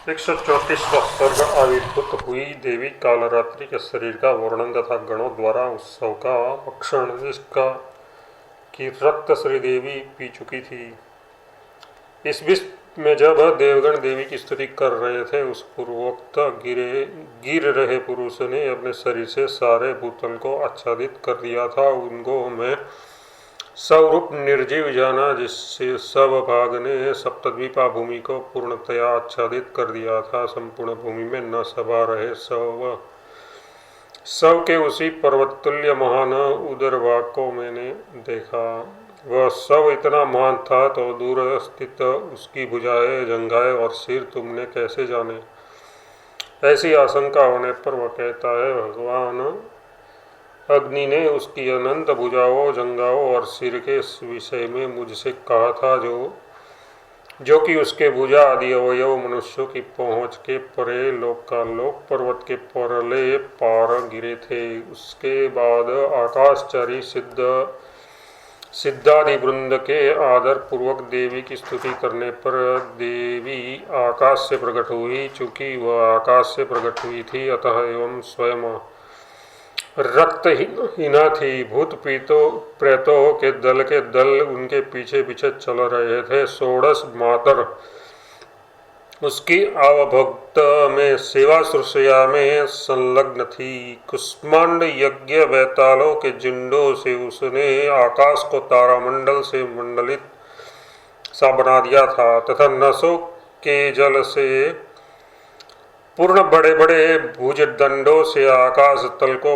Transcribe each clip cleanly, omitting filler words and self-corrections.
134वां सर्ग आविर्भूत हुई देवी कालरात्रि के शरीर का वर्णन तथा गणों द्वारा उत्सव का भक्षण जिसका की रक्त श्रीदेवी पी चुकी थी। इस विश्व में जब देवगण देवी की स्तुति कर रहे थे, उस पूर्वोक्त गिर रहे पुरुष ने अपने शरीर से सारे भूतल को आच्छादित कर दिया था। उनको मैं स्वरूप निर्जीव जाना, जिससे सब भाग ने सप्तद्वीपा भूमि को पूर्णतया आच्छादित कर दिया था। संपूर्ण भूमि में न सभा रहे सब के उसी पर्वतुल्य महान उदरभाग को मैंने देखा। वह सब इतना महान था तो दूर स्थित उसकी भुजाएं, जंघाएं और सिर तुमने कैसे जाने। ऐसी आशंका होने पर वह कहता है, भगवान अग्नि ने उसकी अनंत भुजाओं, जंघाओं और सिर के विषय में मुझसे कहा था, जो कि उसके भुजा आदि अवयव मनुष्यों की पहुँच के परे लोक पर्वत के परले पार गिरे थे। उसके बाद आकाशचारी सिद्धादि वृंद के आदर पूर्वक देवी की स्तुति करने पर देवी आकाश से प्रकट हुई। चूंकि वह आकाश से प्रकट हुई थी, अतः एवं स्वयं रक्तहीना थी। भूत प्रेतों के दल उनके पीछे पीछे चल रहे थे। षोडश मातर उसकी आवभक्त में सेवा शुश्रूषा में संलग्न थी। कुष्मांड यज्ञ वैतालों के झुंडों से उसने आकाश को तारामंडल से मंडलित सा बना दिया था तथा नसों के जल से पूर्ण बड़े बड़े भुजदंडों से आकाश तल को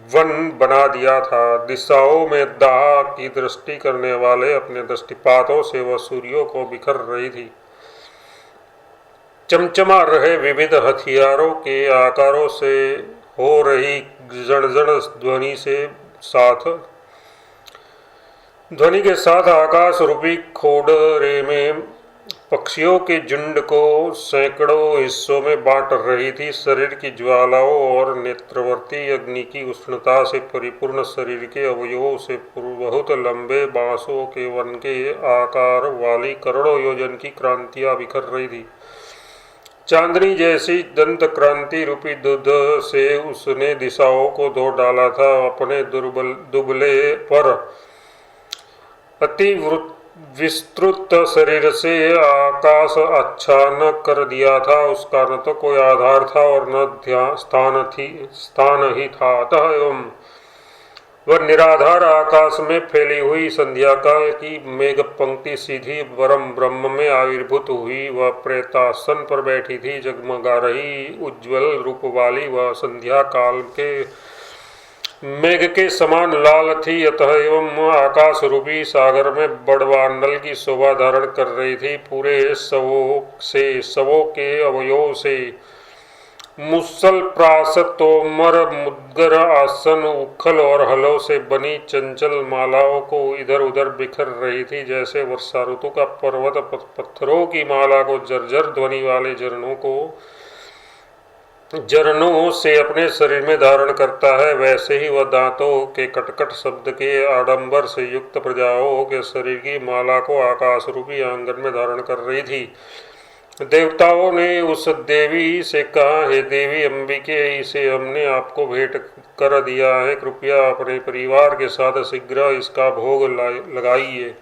वन बना दिया था। दिशाओं में दाह की दृष्टि करने वाले अपने दृष्टिपातों से वह सूर्यों को बिखर रही थी। चमचमा रहे विविध हथियारों के आकारों से हो रही जण ध्वनि के साथ आकाश रूपी खोडरे में पक्षियों के झुंड को सैकड़ों हिस्सों में बांट रही थी। शरीर की ज्वालाओं और नेत्रवर्ती अग्नि की उष्णता से परिपूर्ण शरीर के अवयवों से बहुत लंबे बांसों के वन के आकार वाली करोड़ों योजन की क्रांतियां बिखर रही थी। चांदनी जैसी दंत क्रांति रूपी दूध से उसने दिशाओं को धो डाला था। अपने दुबले पर अति विस्तृत शरीर से आकाश आच्छादन कर दिया था। उसका न तो कोई आधार था और न स्थान ही था। अतः एवं वह निराधार आकाश में फैली हुई संध्या काल की मेघ पंक्ति सीधी परम ब्रह्म में आविर्भूत हुई। वह प्रेतासन पर बैठी थी। जगमगा रही उज्ज्वल रूप वाली वह संध्या काल के मेघ के समान लाल थी। अतः एवं आकाश रूपी सागर में बड़वानल की शोभा धारण कर रही थी। पूरे शवों के अवयवों से मुसल प्रास, तोमर, मुद्गर, आसन, उखल और हलों से बनी चंचल मालाओं को इधर उधर बिखर रही थी। जैसे वर्षा ऋतु का पर्वत पत्थरों की माला को जर्जर ध्वनि वाले झरनों से अपने शरीर में धारण करता है, वैसे ही वह दांतों के कटकट शब्द के आडंबर से युक्त प्रजाओं के शरीर की माला को आकाश रूपी आंगन में धारण कर रही थी। देवताओं ने उस देवी से कहा, हे देवी अंबिके, इसे हमने आपको भेंट कर दिया है। कृपया अपने परिवार के साथ शीघ्र इसका भोग लगाइए।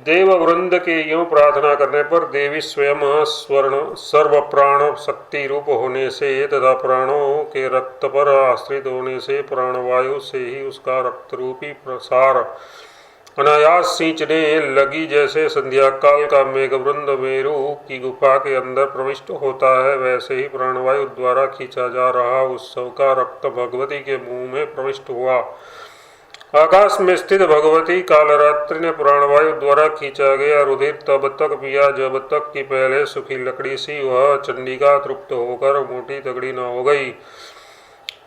देववृंद के यूं प्रार्थना करने पर देवी स्वयं सर्व प्राण शक्ति रूप होने से तथा प्राणों के रक्त पर आश्रित होने से प्राणवायु से ही उसका रक्त रूपी प्रसार अनायास सींचने लगी। जैसे संध्या काल का मेघवृंद मेरु की गुफा के अंदर प्रविष्ट होता है, वैसे ही प्राणवायु द्वारा खींचा जा रहा उत्सव का रक्त भगवती के मुंह में प्रविष्ट हुआ। आकाश में स्थित भगवती कालरात्रि ने प्राणवायु द्वारा खींचा गया रुधिर तब तक पिया जब तक कि पहले सूखी लकड़ी सी वह चंडिका तृप्त होकर मोटी तगड़ी न हो गई।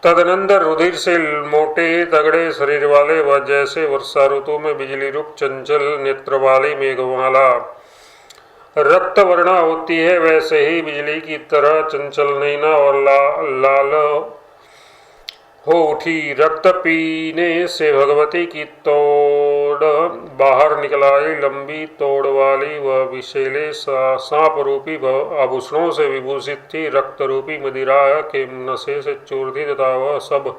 तदनंतर रुधिर से मोटे तगड़े शरीर वाले वह जैसे वर्षा ऋतु में बिजली रूप चंचल नेत्र वाली मेघमाला रक्त वर्णा होती है, वैसे ही बिजली की तरह चंचल नैना और लाल हो उठी। रक्त पीने से भगवती की तोड़ बाहर निकल आई, लंबी तोड़ वाली वह विषैले सांप रूपी आभूषणों से विभूषित थी। रक्त रूपी मदिरा के नशे से चूर थी तथा वह सब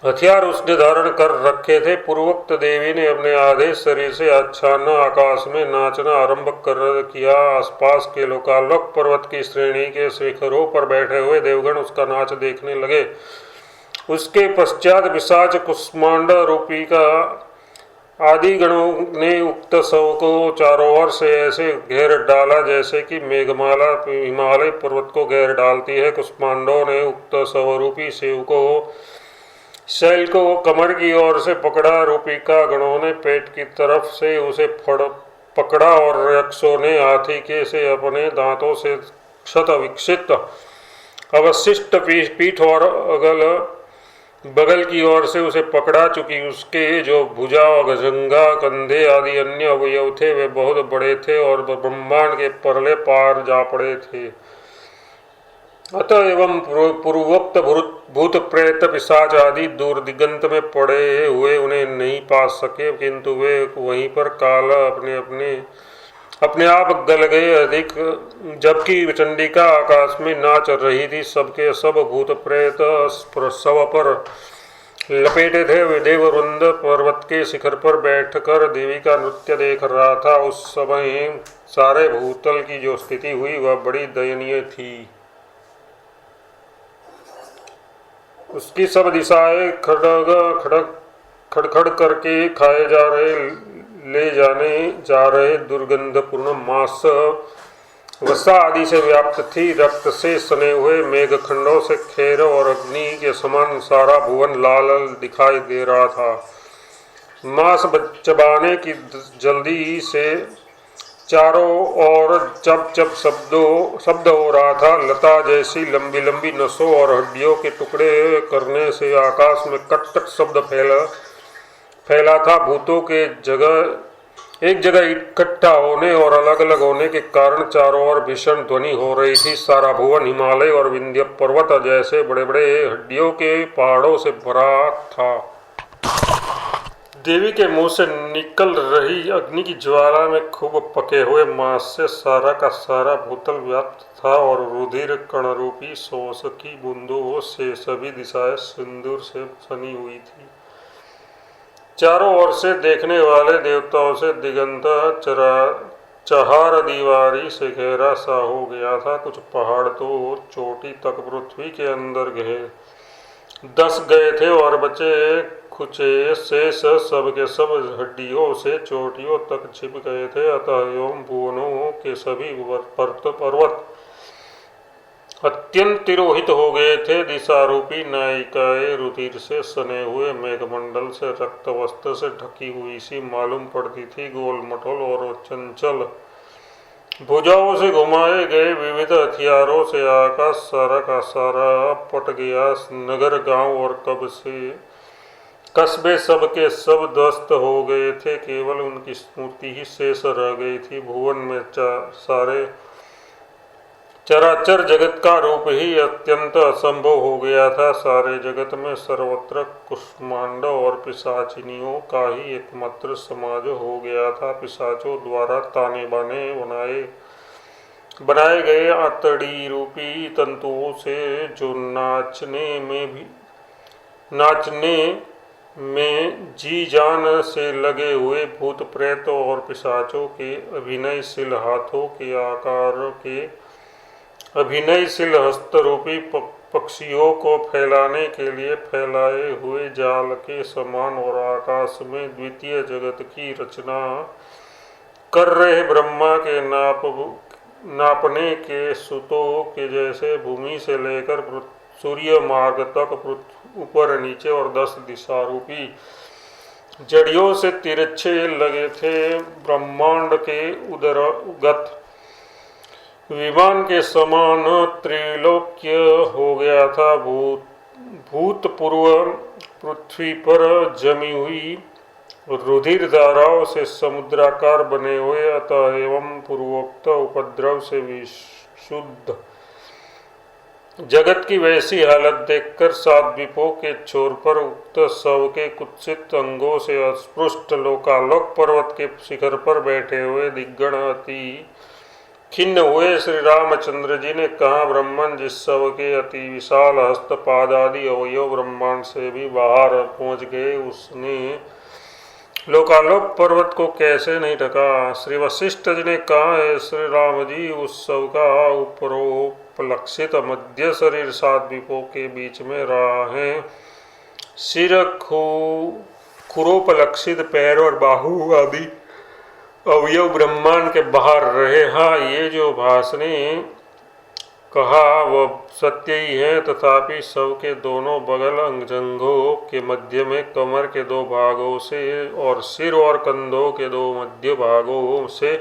हथियार उसने धारण कर रखे थे। पूर्वोक्त देवी ने अपने आधे शरीर से आच्छादन आकाश में नाचना आरंभ कर किया। आसपास के लोकालोक पर्वत की श्रेणी के शिखरों पर बैठे हुए देवगण उसका नाच देखने लगे। उसके पश्चात पिशाच कुष्मांड रूपी का आदि गणों ने उक्त शव को चारों ओर से ऐसे घेर डाला जैसे कि मेघमाला हिमालय पर्वत को घेर डालती है। कुष्मांडों ने उक्त शव रूपी शिव को शैल को कमर की ओर से पकड़ा। रूपिका गणों ने पेट की तरफ से उसे पकड़ा और यक्षों ने हाथी के से अपने दांतों से क्षत विक्षित अवशिष्ट पीठ और अगल बगल की ओर से उसे पकड़ा। चूंकि उसके जो भुजा जंघा कंधे आदि अन्य अवयव थे वे बहुत बड़े थे और ब्रह्मांड के परले पार जा पड़े थे। अतः एवं पूर्वोक्त भूत प्रेत पिशाच आदि दूर दिगंत में पड़े हुए उन्हें नहीं पा सके, किंतु वे वहीं पर काल अपने आप गल गए अधिक। जबकि चंडिका आकाश में नाच रही थी, सबके सब भूत प्रेत शव पर लपेटे थे। देववृंद पर्वत के शिखर पर बैठकर देवी का नृत्य देख रहा था। उस समय सारे भूतल की जो स्थिति हुई वह बड़ी दयनीय थी। उसकी सब दिशाएं खड़खड़ करके खाए जा रहे ले जाने जा रहे दुर्गंधपूर्ण मांस वसा आदि से व्याप्त थी। रक्त से सने हुए मेघखंडों से खेर और अग्नि के समान सारा भुवन लाल दिखाई दे रहा था। मांस चबाने की जल्दी से चारों ओर चप चप शब्द हो रहा था। लता जैसी लंबी लंबी नसों और हड्डियों के टुकड़े करने से आकाश में कट कट शब्द फैला था। भूतों के एक जगह इकट्ठा होने और अलग अलग होने के कारण चारों ओर भीषण ध्वनि हो रही थी। सारा भुवन हिमालय और विंध्य पर्वत जैसे बड़े बड़े हड्डियों के पहाड़ों से भरा था। देवी के मुंह से निकल रही अग्नि की ज्वाला में खूब पके हुए मांस से सारा का सारा भूतल व्याप्त था और रुधिर कण रूपी शोष की बूंदों से सभी दिशाएं सिंदूर से सनी हुई थी। चारों ओर से देखने वाले देवताओं से दिगंत चहार दीवारी से घेरा सा हो गया था। कुछ पहाड़ तो चोटी तक पृथ्वी के अंदर दस गए थे और बचे खुचे शेष सब के सब हड्डियों से चोटियों तक छिप गए थे। अतः एवं भुवनों के सभी पर्वत अत्यंत तिरोहित हो गए थे। दिशारूपी नायिकाएं रुधिर से सने हुए मेघमंडल से रक्त वस्त्र से ढकी हुई सी मालूम पड़ती थी। गोल मटोल और चंचल भुजाओं से घुमाए गए विविध हथियारों से आकाश सारा का सारा पट गया। नगर गांव और कस्बे सब के सब ध्वस्त हो गए थे। केवल उनकी स्मृति ही शेष रह गई थी। भुवन में सारे चराचर जगत का रूप ही अत्यंत असंभव हो गया था। सारे जगत में सर्वत्र कुष्मांड और पिशाचिनियों का ही एकमात्र समाज हो गया था। पिशाचों द्वारा ताने बाने बनाए गए आतड़ी रूपी तंतुओं से जो नाचने में जी जान से लगे हुए भूत प्रेत और पिशाचों के अभिनयशील हाथों के आकार के अभिनयशील हस्त रूपी पक्षियों को फैलाने के लिए फैलाए हुए जाल के समान और आकाश में द्वितीय जगत की रचना कर रहे ब्रह्मा के नापने के सूतों के जैसे भूमि से लेकर सूर्य मार्ग तक ऊपर नीचे और 10 दिशा रूपी जड़ियों से तिरछे लगे थे। ब्रह्मांड के उदरगत विमान के समान त्रिलोक्य हो गया था। भूतपूर्व पृथ्वी पर जमी हुई रुधिर धाराओं से समुद्राकार बने हुए। अतः एवं पूर्वोक्त उपद्रव से विशुद्ध जगत की वैसी हालत देखकर सात द्वीपों के छोर पर उक्त शव के कुत्सित अंगों से अस्पृष्ट लोकालोक पर्वत के शिखर पर बैठे हुए दिग्गण अति खिन्न हुए। श्री रामचंद्र जी ने कहा, ब्रह्मन, जिस शव के अति विशाल हस्त पाद आदि अवयव ब्रह्मांड से भी बाहर पहुंच गए, उसने लोकालोक पर्वत को कैसे नहीं ढका। श्री वशिष्ठ जी ने कहा, है श्री राम जी, उस शव का उपरोपलक्षित मध्य शरीर सात द्वीपों के बीच में रहा है। सिर, खुरोपलक्षित पैर और बाहु आदि अवयव ब्रह्मांड के बाहर रहे। हाँ, ये जो भास ने कहा वह सत्य ही है, तथापि शव के दोनों बगल अंगजंघों के मध्य में कमर के दो भागों से और सिर और कंधों के दो मध्य भागों से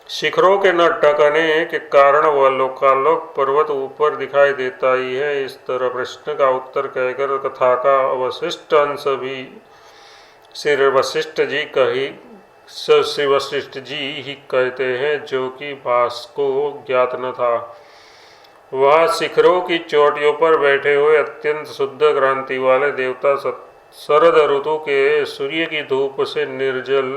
शिखरों के न ढकने के कारण वह लोकालोक पर्वत ऊपर दिखाई देता ही है। इस तरह प्रश्न का उत्तर कहकर कथा का अवशिष्ट अंश भी श्री वशिष्ठ जी ही कहते हैं, जो कि भास को ज्ञात न था। वहाँ शिखरों की चोटियों पर बैठे हुए अत्यंत शुद्ध क्रांति वाले देवता शरद ऋतु के सूर्य की धूप से निर्जल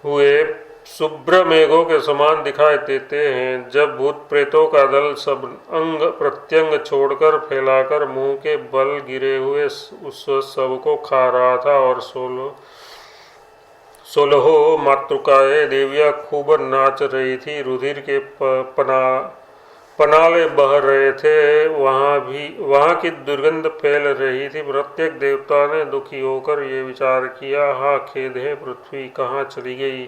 हुए शुभ्र मेघों के समान दिखाई देते हैं। जब भूत प्रेतों का दल सब अंग प्रत्यंग छोड़कर फैलाकर मुंह के बल गिरे हुए उस सब को खा रहा था और सोलहों मातृकाएं देवियां खूब नाच रही थी, रुधिर के पनाले बह रहे थे, वहाँ की दुर्गंध फैल रही थी। प्रत्येक देवता ने दुखी होकर ये विचार किया, हाँ खेद है, पृथ्वी कहाँ चली गई,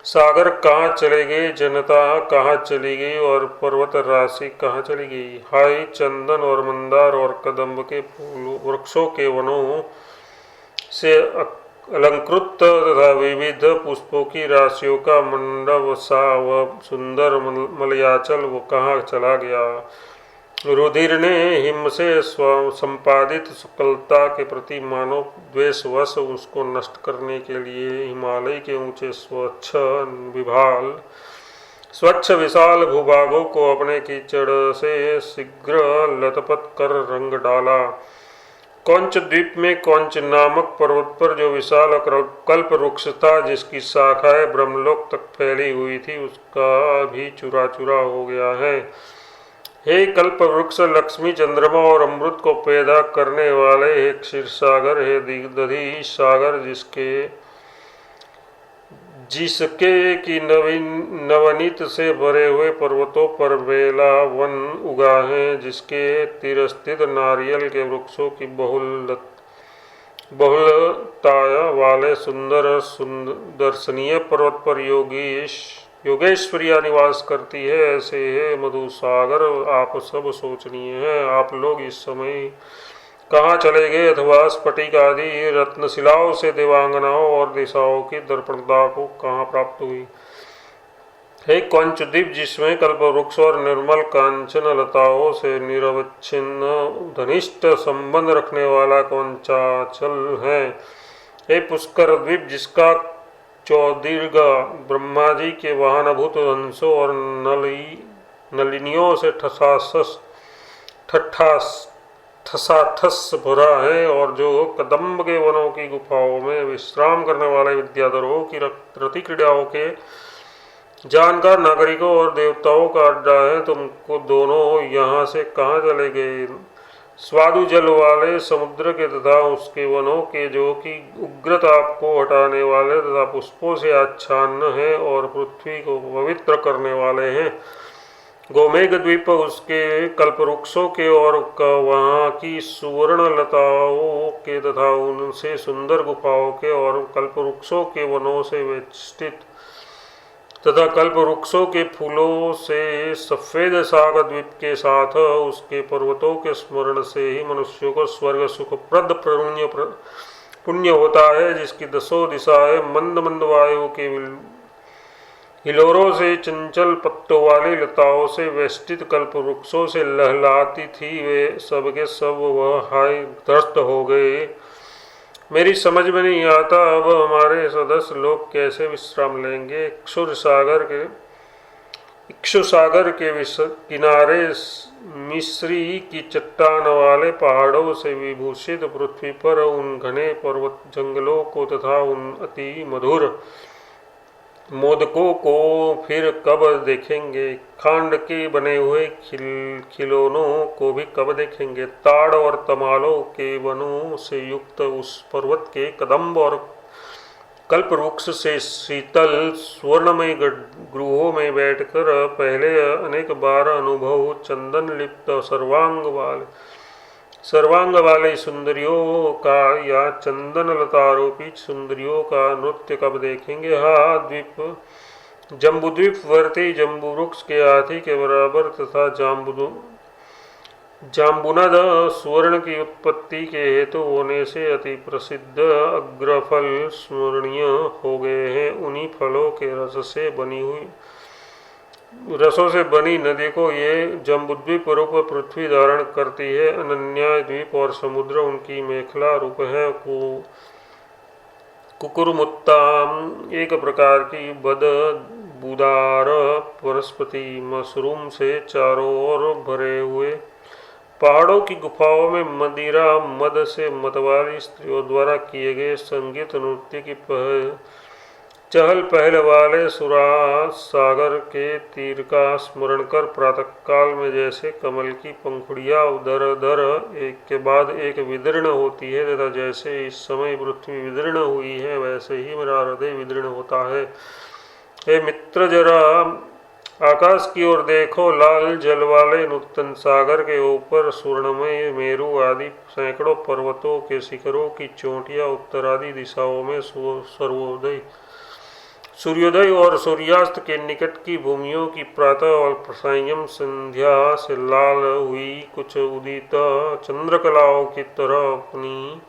सागर कहाँ चले गए, जनता कहाँ चली गई और पर्वत राशि कहाँ चली गई। हाय, चंदन और मंदार और कदम्ब के फूल वृक्षों के वनों से अलंकृत तथा विविध पुष्पों की राशियों का मंडप सा व सुंदर मलयाचल वो कहाँ चला गया। रुधिर ने हिम से संपादित सकलता के प्रति मानव द्वेषवश उसको नष्ट करने के लिए हिमालय के ऊंचे स्वच्छ विशाल भूभागों को अपने कीचड़ से शीघ्र लथपथ कर रंग डाला। कौंच द्वीप में कौंच नामक पर्वत पर जो विशाल कल्प वृक्ष था, जिसकी शाखाएं ब्रह्मलोक तक फैली हुई थी, उसका भी चूरा चूरा हो गया है। हे कल्प वृक्ष, लक्ष्मी, चंद्रमा और अमृत को पैदा करने वाले, हे क्षीर सागर, हे दधी सागर, जिसके की नवनीत से भरे हुए पर्वतों पर बेला वन उगा है, जिसके तीर स्थित नारियल के वृक्षों की बहुलताया वाले सुंदर दर्शनीय पर्वत पर योगेश्वरिया निवास करती है, ऐसे है मधुसागर, आप सब सोचनीय हैं। आप लोग इस समय कहाँ चले गए, अथवा स्फटिक आदि रत्नशिलाओं से देवांगनाओं और दिशाओं की दर्पणता को कहाँ प्राप्त हुई। हे कौंच द्वीप, जिसमें कल्प वृक्ष और निर्मल कांचन लताओं से निरवच्छिन्न धनिष्ठ संबंध रखने वाला कौंचाचल है। हे पुष्कर द्वीप, जिसका चौदीर्घ ब्रह्मा जी के वाहनभूत हंसों और नलिनियों से ठसाठस भरा है, और जो कदम्ब के वनों की गुफाओं में विश्राम करने वाले विद्याधरों की रति क्रीड़ाओं के जानकार नागरिकों और देवताओं का अड्डा है। तुमको दोनों यहाँ से कहाँ चले गए। स्वादु जल वाले समुद्र के तथा उसके वनों के, जो कि उग्र ताप को हटाने वाले तथा पुष्पों से आच्छान्न है और पृथ्वी को पवित्र करने वाले हैं। गोमेघ द्वीप, उसके कल्पवृक्षों के और वहाँ की सुवर्ण लताओं के तथा उनसे सुंदर गुफाओं के और कल्पवृक्षों के वनों से वेष्टित तथा कल्पवृक्षों के फूलों से सफेद सागर द्वीप के साथ उसके पर्वतों के स्मरण से ही मनुष्यों को स्वर्ग सुखप्रद पुण्य होता है, जिसकी दसों दिशाएं मंद मंद वायु के हिलोरों से, चंचल पत्तों वाली लताओं से, वेष्टित कल्प वृक्षों से लहलाती थी। वे सब के सब वह हाय त्रस्त हो गए। मेरी समझ में नहीं आता, अब हमारे सदस्य लोग कैसे विश्राम लेंगे। क्षुर सागर के इक्षु सागर के किनारे मिस्री की चट्टान वाले पहाड़ों से विभूषित पृथ्वी पर उन घने पर्वत जंगलों को तथा उन अति मधुर मोदकों को फिर कब देखेंगे? खांड के बने हुए खिलौनों को भी कब देखेंगे? ताड़ और तमालों के वनों से युक्त उस पर्वत के कदम्ब और कल्प वृक्ष से शीतल स्वर्णमय गृहों में बैठकर पहले अनेक बार अनुभव चंदन लिप्त सर्वांग वाले सुंदरियों का या चंदन लतारोपित सुंदरियों का नृत्य कब देखेंगे? हाँ, जम्बूद्वीप वर्ती जम्बू वृक्ष के हाथी के बराबर तथा जाम्बुनद सुवर्ण की उत्पत्ति के हेतु होने से अति प्रसिद्ध अग्रफल स्मरणीय हो गए हैं। उन्हीं फलों के रसों से बनी नदी को ये जम्बूद्वीप रूप पृथ्वी धारण करती है। अनन्या द्वीप और समुद्र उनकी मेखला रूप है। कुकुरमुत्ता एक प्रकार की बदबूदार वनस्पति मशरूम से चारों ओर भरे हुए पहाड़ों की गुफाओं में मदिरा मद से मतवाली स्त्रियों द्वारा किए गए संगीत नृत्य की चहल पहल वाले सुराज सागर के तीर का स्मरण कर प्रातःकाल में जैसे कमल की पंखुड़ियां दर दर एक के बाद एक विदीर्ण होती है तथा जैसे इस समय पृथ्वी विदीर्ण हुई है वैसे ही मेरा हृदय विदीर्ण होता है। हे मित्र, जरा आकाश की ओर देखो। लाल जल वाले नूतन सागर के ऊपर स्वर्णमय मेरु आदि सैकड़ों पर्वतों के शिखरों की चोटियां उत्तरादि दिशाओं में सूर्योदय और सूर्यास्त के निकट की भूमियों की प्रातः और संयम संध्या से लाल हुई कुछ उदित चंद्रकलाओं की तरह अपनी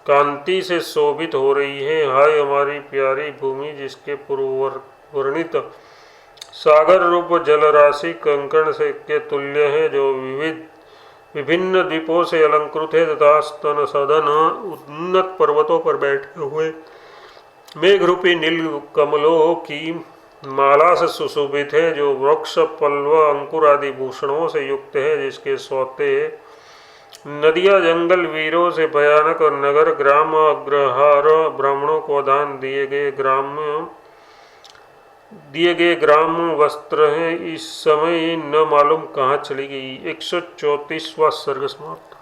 कांति से शोभित हो रही है। हाय हमारी प्यारी भूमि, जिसके पूर्व वर्णित सागर रूप जलराशि कंकण से के तुल्य है, जो विभिन्न द्वीपों से अलंकृत है तथा स्तन सदन उन्नत पर्वतों पर बैठे हुए मेघ रूपी नील कमलों की माला से सुशोभित है, जो वृक्ष पल्व अंकुर आदि भूषणों से युक्त है, जिसके सौते नदियां जंगल वीरों से भयानक और नगर ग्राम अग्रहार ब्राह्मणों को दान दिए गए ग्राम वस्त्र हैं। इस समय न मालूम कहाँ चली गई। 134वां सर्ग समाप्त।